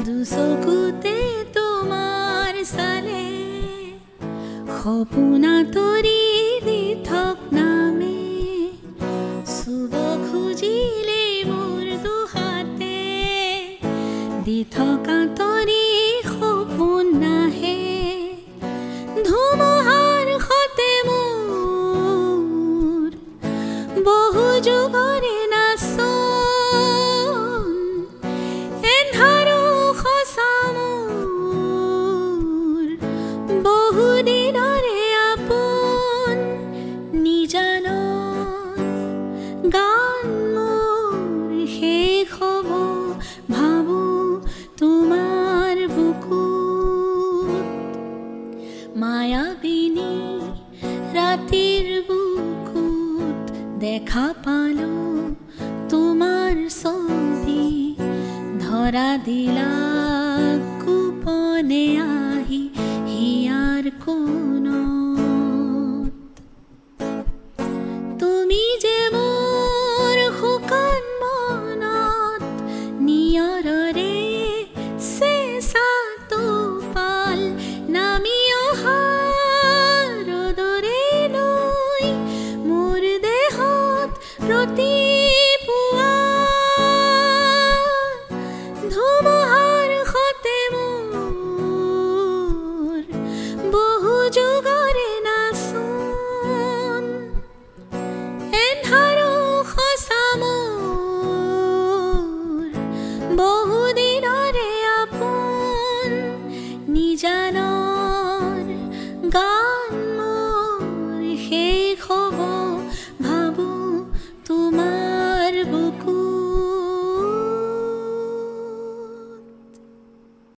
দুচকুতে তোমাৰ চালে সপোনা তৰি দি থক নামে চুব খুজিলে মোৰ দুহাতে দি থকা তৰি সপোন নাহে ধুমুহাৰ সতে মোৰ বহু যুগৰে নাচোন এন্ধাৰো সঁচা মোৰ বহু দিনৰে আপোন নিজানত গান মোৰ শেষ হ'ব ভাবোঁ তোমাৰ বুকুত মায়াবিনী ৰাতিৰ বুকুত দেখা পালোঁ তোমাৰ ছবি ধৰা দিলা গোপনে আহি হিয়াৰ কোণত তুমি যে মোৰ শুকান মনত নিয়ৰৰে চেঁচা টোপাল নামি অহা ৰ'দৰে লৈ মোৰ দেহত ৰাতিপুৱা ধুমুহাৰ সতে মোৰ বহু যুগৰে নাচোন এন্ধাৰো সঁচা মোৰ বহু দিনৰে আপোন নিজানৰ গান